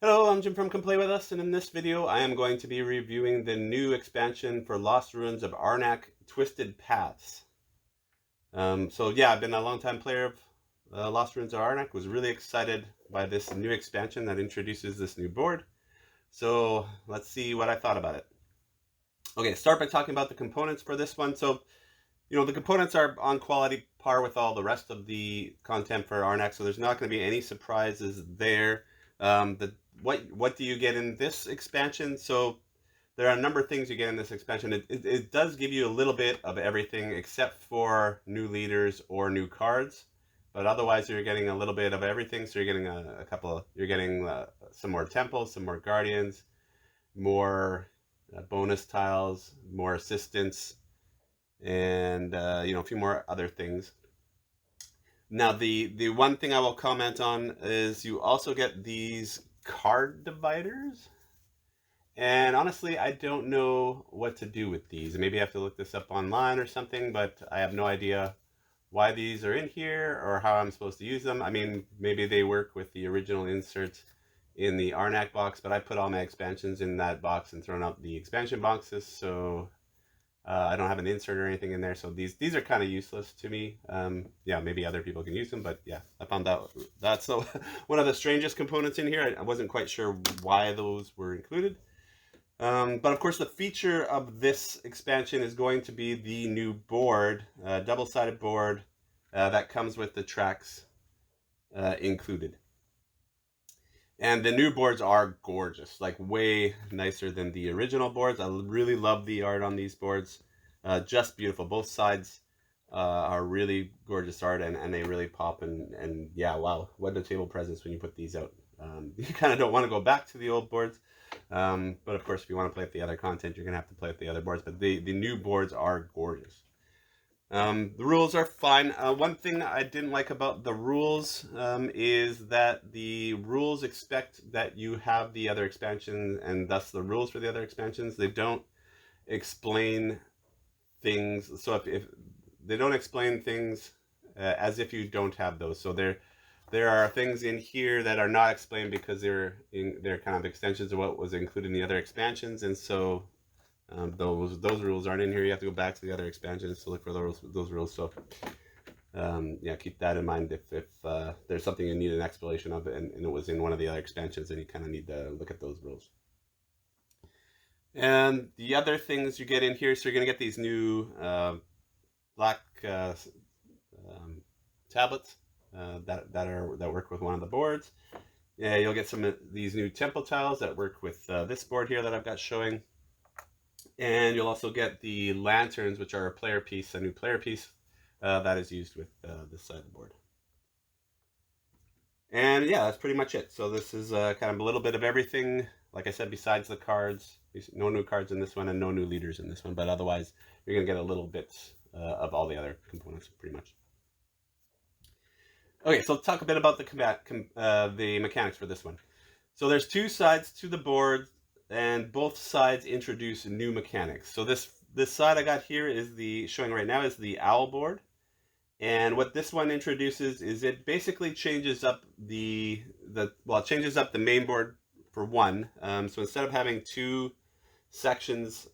Hello, I'm Jim from Come Play With Us, and in this video I am going to be reviewing the new expansion for Lost Ruins of Arnak, Twisted Paths. So yeah, I've been a long-time player of Lost Ruins of Arnak, was really excited by this new expansion that introduces this new board. So let's see what I thought about it. Okay, start by talking about the components for this one. So, the components are on quality par with all the rest of the content for Arnak, so there's not going to be any surprises there. What do you get in this expansion? So there are a number of things you get in this expansion. It does give you a little bit of everything except for new leaders or new cards, but otherwise you're getting a little bit of everything. So you're getting you're getting some more temples, some more guardians, more bonus tiles, more assistance, and a few more other things. Now, the one thing I will comment on is you also get these card dividers. And honestly, I don't know what to do with these. Maybe I have to look this up online or something, but I have no idea why these are in here or how I'm supposed to use them. I mean, maybe they work with the original inserts in the Arnak box, but I put all my expansions in that box and thrown out the expansion boxes, so I don't have an insert or anything in there, so these are kind of useless to me. Yeah, maybe other people can use them, but yeah, I found out that's one of the strangest components in here. I wasn't quite sure why those were included. But of course, the feature of this expansion is going to be the new board, double-sided board that comes with the tracks included. And the new boards are gorgeous, like way nicer than the original boards. I really love the art on these boards. Just beautiful. Both sides are really gorgeous art, and they really pop. And yeah, wow, what a table presence when you put these out. You kind of don't want to go back to the old boards. But of course, if you want to play with the other content, you're going to have to play with the other boards. But the new boards are gorgeous. The rules are fine. One thing I didn't like about the rules is that the rules expect that you have the other expansions, and thus the rules for the other expansions. They don't explain things. So if they don't explain things as if you don't have those. So there are things in here that are not explained because they're kind of extensions of what was included in the other expansions, and so those rules aren't in here. You have to go back to the other expansions to look for those rules. So yeah, keep that in mind if there's something you need an explanation of, and it was in one of the other expansions, then you kind of need to look at those rules. And the other things you get in here, so you're going to get these new black tablets that work with one of the boards. Yeah, you'll get some of these new temple tiles that work with this board here that I've got showing. And you'll also get the lanterns, which are a new player piece that is used with this side of the board. And yeah, that's pretty much it. So this is kind of a little bit of everything. Like I said, besides the cards, no new cards in this one and no new leaders in this one. But otherwise, you're going to get a little bit of all the other components, pretty much. Okay, so let's talk a bit about the mechanics for this one. So there's two sides to the board, and both sides introduce new mechanics. So this side I got here is showing right now is the owl board. And what this one introduces is it basically changes up it changes up the main board for one. So instead of having two sections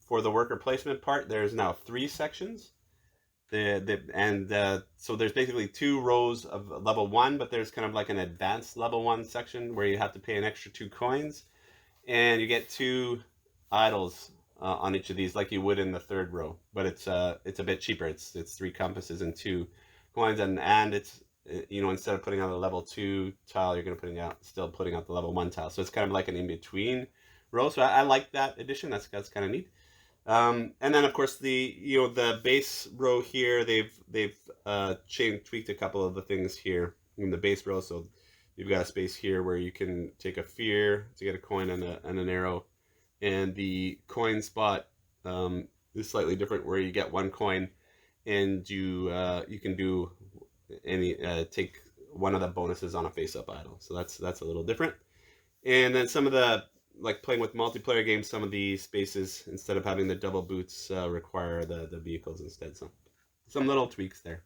for the worker placement part, there's now 3 sections. So there's basically 2 rows of level 1, but there's kind of like an advanced level 1 section where you have to pay an extra 2 coins, and you get 2 idols on each of these, like you would in the 3rd row. But it's a bit cheaper. It's 3 compasses and 2 coins, and it's instead of putting out a level 2 tile, you're going to still putting out the level 1 tile. So it's kind of like an in between row. So I like that addition. That's kind of neat. And then of course the base row here, they've tweaked a couple of the things here in the base row. So you've got a space here where you can take a fear to get a coin and an arrow. And the coin spot is slightly different, where you get 1 coin and you can do any take one of the bonuses on a face-up idol. So that's a little different. And then some of the, like playing with multiplayer games, some of the spaces, instead of having the double boots, require the vehicles instead. So some little tweaks there.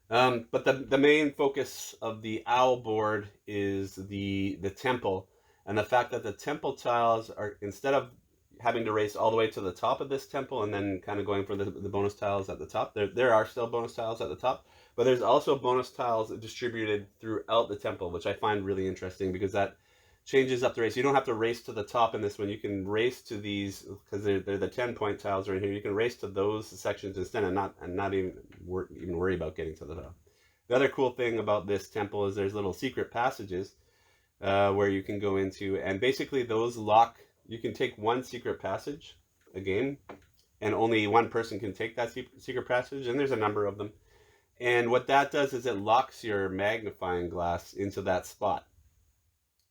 But the main focus of the owl board is the temple, and the fact that the temple tiles are, instead of having to race all the way to the top of this temple and then kind of going for the bonus tiles at the top, there are still bonus tiles at the top, but there's also bonus tiles distributed throughout the temple, which I find really interesting, because that changes up the race. You don't have to race to the top in this one. You can race to these, because they're the 10-point tiles right here. You can race to those sections instead, and not even worry about getting to the top. The other cool thing about this temple is there's little secret passages where you can go into, and basically those lock. You can take one secret passage a game, and only one person can take that secret passage, and there's a number of them. And what that does is it locks your magnifying glass into that spot.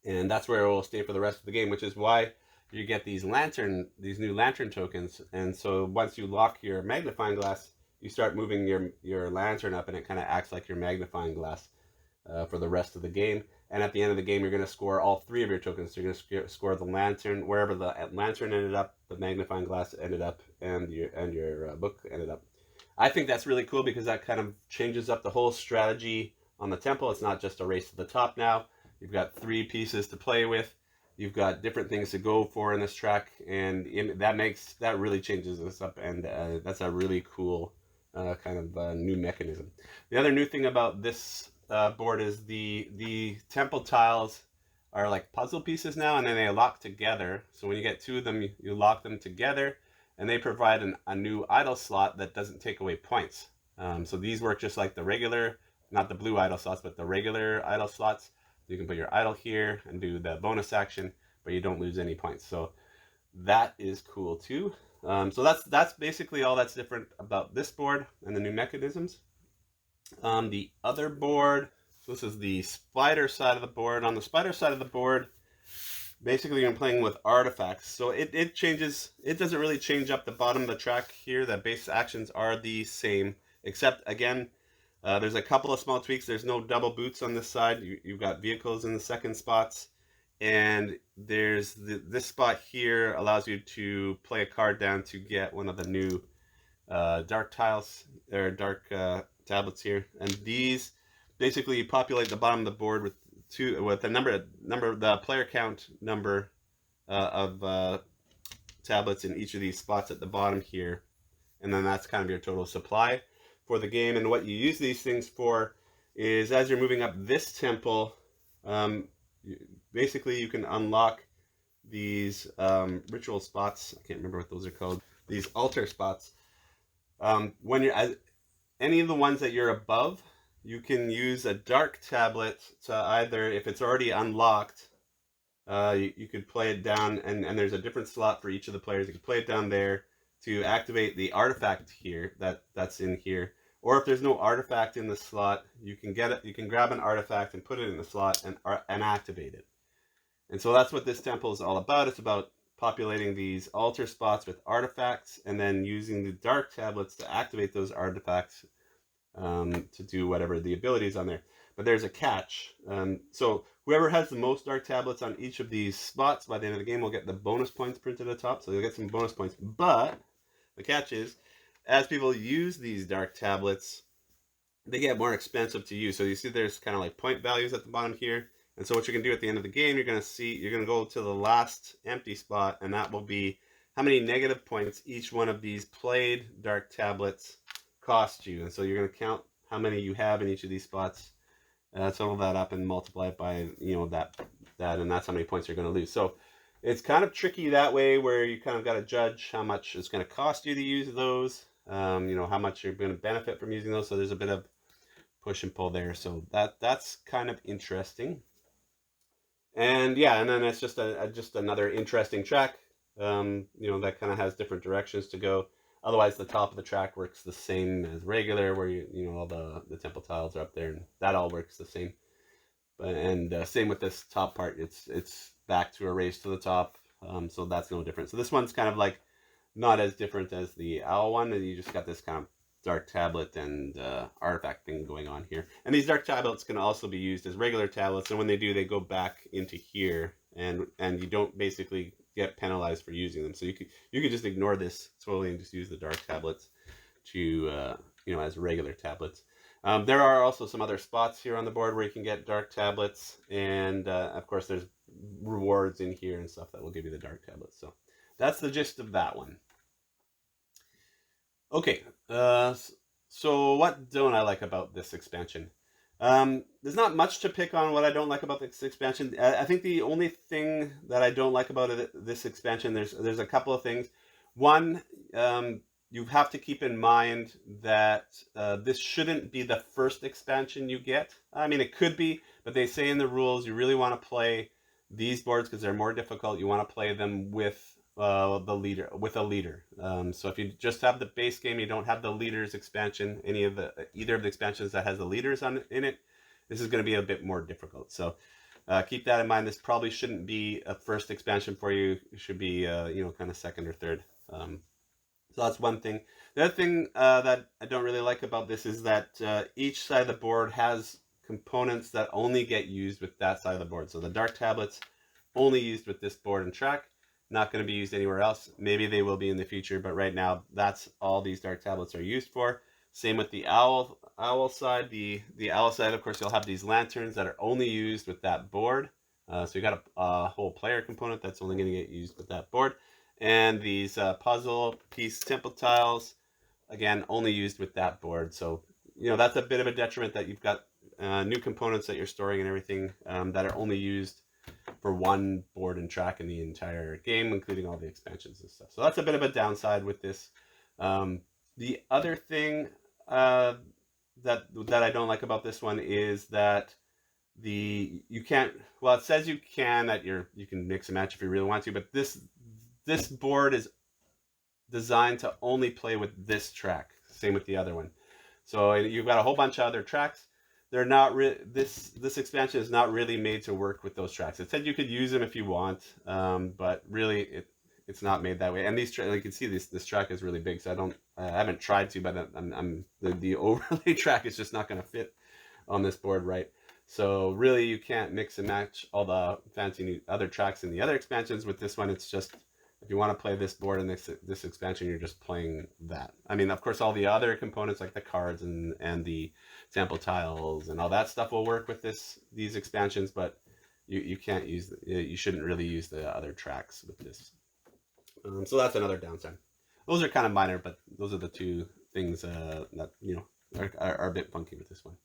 And that's where it will stay for the rest of the game, which is why you get these new lantern tokens. And so once you lock your magnifying glass, you start moving your lantern up, and it kind of acts like your magnifying glass for the rest of the game. And at the end of the game, you're going to score all 3 of your tokens. So you're going to score the lantern, wherever the lantern ended up, the magnifying glass ended up, and your book ended up. I think that's really cool, because that kind of changes up the whole strategy on the temple. It's not just a race to the top now. You've got 3 pieces to play with. You've got different things to go for in this track, and that really changes this up, and that's a really cool kind of new mechanism. The other new thing about this board is the temple tiles are like puzzle pieces now, and then they lock together. So when you get 2 of them, you lock them together, and they provide a new idle slot that doesn't take away points. So these work just like the regular, not the blue idle slots, but the regular idle slots. You can put your idle here and do the bonus action, but you don't lose any points. So that is cool too. So that's basically all that's different about this board and the new mechanisms. The other board, so this is the spider side of the board. On the spider side of the board, basically you're playing with artifacts. So it changes, it doesn't really change up the bottom of the track here. The base actions are the same, except again, there's a couple of small tweaks. There's no double boots on this side. You've got vehicles in the second spots. And there's this spot here allows you to play a card down to get one of the new dark tiles, or dark tablets here. And these basically populate the bottom of the board with the player count number of tablets in each of these spots at the bottom here. And then that's kind of your total supply for the game. And what you use these things for is, as you're moving up this temple, basically you can unlock these ritual spots. I can't remember what those are called. These altar spots. When you're any of the ones that you're above, you can use a dark tablet to either, if it's already unlocked, you could play it down, and there's a different slot for each of the players. You can play it down there to activate the artifact here that's in here. Or if there's no artifact in the slot, you can get it. You can grab an artifact and put it in the slot and activate it. And so that's what this temple is all about. It's about populating these altar spots with artifacts, and then using the dark tablets to activate those artifacts to do whatever the abilities on there. But there's a catch. So whoever has the most dark tablets on each of these spots by the end of the game will get the bonus points printed at the top. So you'll get some bonus points. But the catch is, as people use these dark tablets, they get more expensive to use. So you see there's kind of like point values at the bottom here. And so what you're going to do at the end of the game, you're going to go to the last empty spot, and that will be how many negative points each one of these played dark tablets cost you. And so you're going to count how many you have in each of these spots, total that up, and multiply it by, that, and that's how many points you're going to lose. So it's kind of tricky that way, where you kind of got to judge how much it's going to cost you to use those, how much you're going to benefit from using those. So there's a bit of push and pull there. So that's kind of interesting. And yeah, and then it's just another interesting track, that kind of has different directions to go. Otherwise, the top of the track works the same as regular, where all the temple tiles are up there, and that all works the same. And same with this top part. It's back to a raise to the top, so that's no different. So this one's kind of like not as different as the owl one, and you just got this kind of dark tablet and artifact thing going on here. And these dark tablets can also be used as regular tablets, and when they do, they go back into here, and you don't basically get penalized for using them. So you could just ignore this totally and just use the dark tablets to as regular tablets. There are also some other spots here on the board where you can get dark tablets, and of course there's rewards in here and stuff that will give you the dark tablets. So that's the gist of that one. Okay, so what don't I like about this expansion? There's not much to pick on what I don't like about this expansion. I think the only thing that I don't like about this expansion, there's a couple of things. One, you have to keep in mind that this shouldn't be the first expansion you get. I mean, it could be, but they say in the rules you really want to play these boards because they're more difficult. You want to play them with a leader. So if you just have the base game, you don't have the leaders expansion, either of the expansions that has the leaders in it, this is going to be a bit more difficult. So keep that in mind. This probably shouldn't be a first expansion for you. It should be kind of second or third. So that's one thing. The other thing that I don't really like about this is that each side of the board has components that only get used with that side of the board. So the dark tablets only used with this board and track, not going to be used anywhere else. Maybe they will be in the future, but right now that's all these dark tablets are used for. Same with the owl side. The owl side, of course, you'll have these lanterns that are only used with that board. So you got a whole player component that's only going to get used with that board. And these puzzle piece temple tiles, again, only used with that board. So, that's a bit of a detriment that you've got new components that you're storing and everything that are only used for one board and track in the entire game, including all the expansions and stuff. So that's a bit of a downside with this. The other thing that I don't like about this one is that you can't, well, it says you can, that you can mix and match if you really want to, but this board is designed to only play with this track. Same with the other one. So you've got a whole bunch of other tracks. They're not this expansion is not really made to work with those tracks. It said you could use them if you want, but really it's not made that way. And these like you can see this track is really big, so I haven't tried to, but the overlay track is just not going to fit on this board, right? So really you can't mix and match all the fancy other tracks in the other expansions. With this one, it's just, if you want to play this board and this expansion, you're just playing that. I mean, of course, all the other components like the cards and the sample tiles and all that stuff will work with these expansions, but you can't you shouldn't really use the other tracks with this. So that's another downside. Those are kind of minor, but those are the two things that are a bit funky with this one.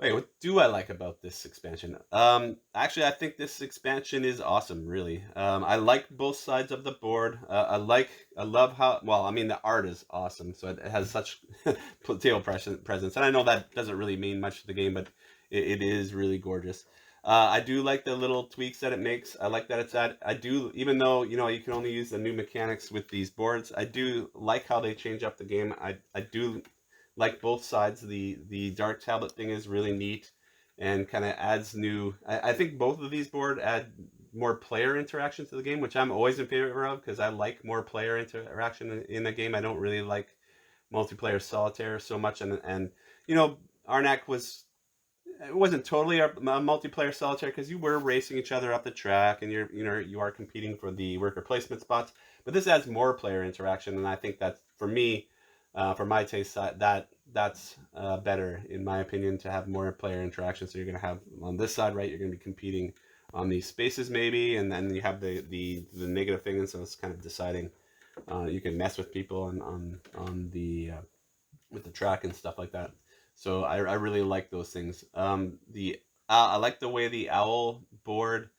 Wait, what do I like about this expansion? Actually, I think this expansion is awesome, really. I like both sides of the board. I love how, well, I mean, the art is awesome. So it has such table presence. And I know that doesn't really mean much to the game, but it is really gorgeous. I do like the little tweaks that it makes. I like that it's even though, you can only use the new mechanics with these boards, I do like how they change up the game. I do like both sides. The dark tablet thing is really neat and kind of adds new. I think both of these boards add more player interaction to the game, which I'm always in favor of because I like more player interaction in the game. I don't really like multiplayer solitaire so much, and Arnak it wasn't totally a multiplayer solitaire because you were racing each other up the track and you are competing for the worker placement spots, but this adds more player interaction, and I think that for me, for my taste, that's better in my opinion to have more player interaction. So you're going to have on this side, right, you're going to be competing on these spaces maybe, and then you have the negative thing, and so it's kind of deciding. You can mess with people on the with the track and stuff like that. So I really like those things. I like the way the owl board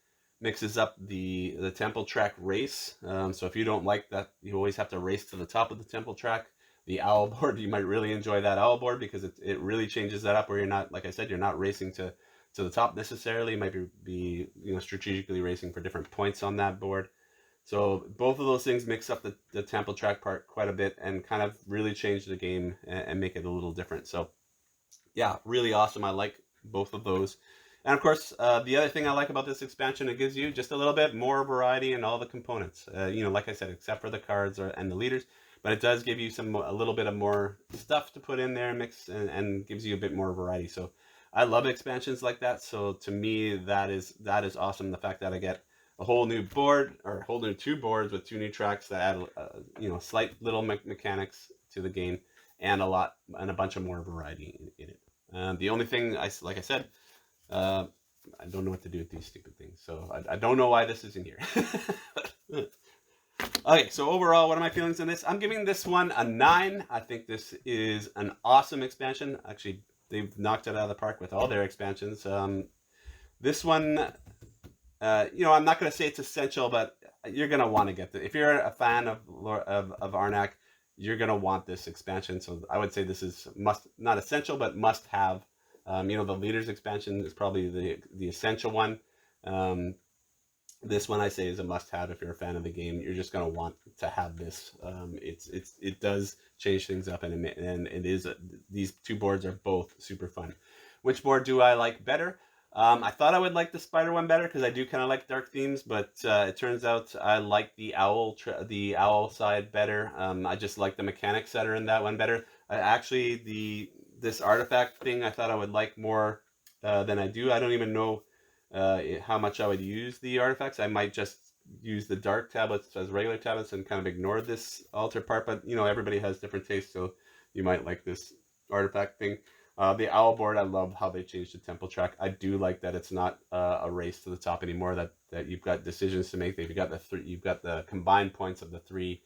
mixes up the temple track race. So if you don't like that, you always have to race to the top of the temple track. The owl board, you might really enjoy that owl board because it really changes that up where you're not, like I said, you're not racing to the top necessarily. You might be strategically racing for different points on that board. So both of those things mix up the temple track part quite a bit and kind of really change the game and make it a little different. So yeah, really awesome. I like both of those. And of course, the other thing I like about this expansion, it gives you just a little bit more variety in all the components. Like I said, except for the cards and the leaders, but it does give you a little bit of more stuff to put in there, mix, and gives you a bit more variety. So I love expansions like that. So to me, that is awesome. The fact that I get a whole new board, or a whole new 2 boards with 2 new tracks that add slight little mechanics to the game, and a bunch of more variety in it. The only thing like I said, I don't know what to do with these stupid things, so I don't know why this is in here. Okay, so overall, what are my feelings on this? I'm giving this one a 9. I think this is an awesome expansion. Actually, they've knocked it out of the park with all their expansions. This one, I'm not going to say it's essential, but you're going to want to get this. If you're a fan of Arnak, you're going to want this expansion. So I would say this is not essential, but must have. The leaders expansion is probably the essential one. This one I say is a must-have if you're a fan of the game. You're just going to want to have this. It does change things up, and it is these 2 boards are both super fun. Which board do I like better? I thought I would like the spider one better because I do kind of like dark themes, but it turns out I like the owl side better. I just like the mechanics that are in that one better. This artifact thing I thought I would like more than I do. I don't even know how much I would use the artifacts. I might just use the dark tablets as regular tablets and kind of ignore this altar part, but everybody has different tastes, so you might like this artifact thing. The owl board, I love how they changed the temple track. I do like that it's not a race to the top anymore, that you've got decisions to make. You've got the combined points of the 3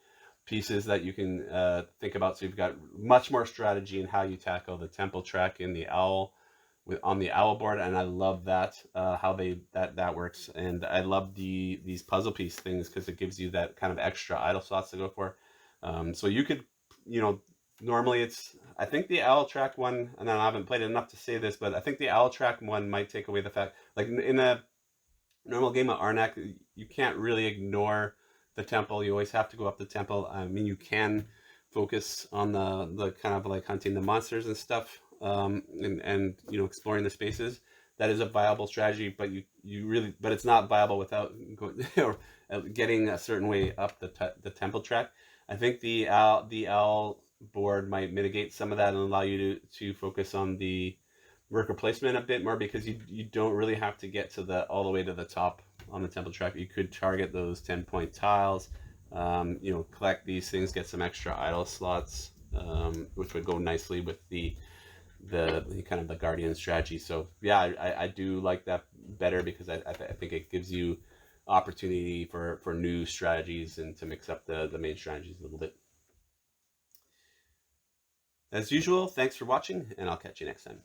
pieces that you can think about. So you've got much more strategy in how you tackle the temple track in the owl on the owl board, and I love that how that works. And I love these puzzle piece things because it gives you that kind of extra idle slots to go for. So you could, normally I think the owl track one, and I haven't played it enough to say this, but I think the owl track one might take away the fact, like in a normal game of Arnak, you can't really ignore the temple. You always have to go up the temple. I mean, you can focus on the kind of like hunting the monsters and stuff, and exploring the spaces. That is a viable strategy, but but it's not viable without getting a certain way up the temple track. I think the owl board might mitigate some of that and allow you to focus on the worker placement a bit more, because you don't really have to get all the way to the top on the temple track. You could target those 10-point tiles, collect these things, get some extra idle slots, which would go nicely with the kind of the guardian strategy. So yeah, I do like that better, because I think it gives you opportunity for new strategies and to mix up the main strategies a little bit. As usual, thanks for watching, and I'll catch you next time.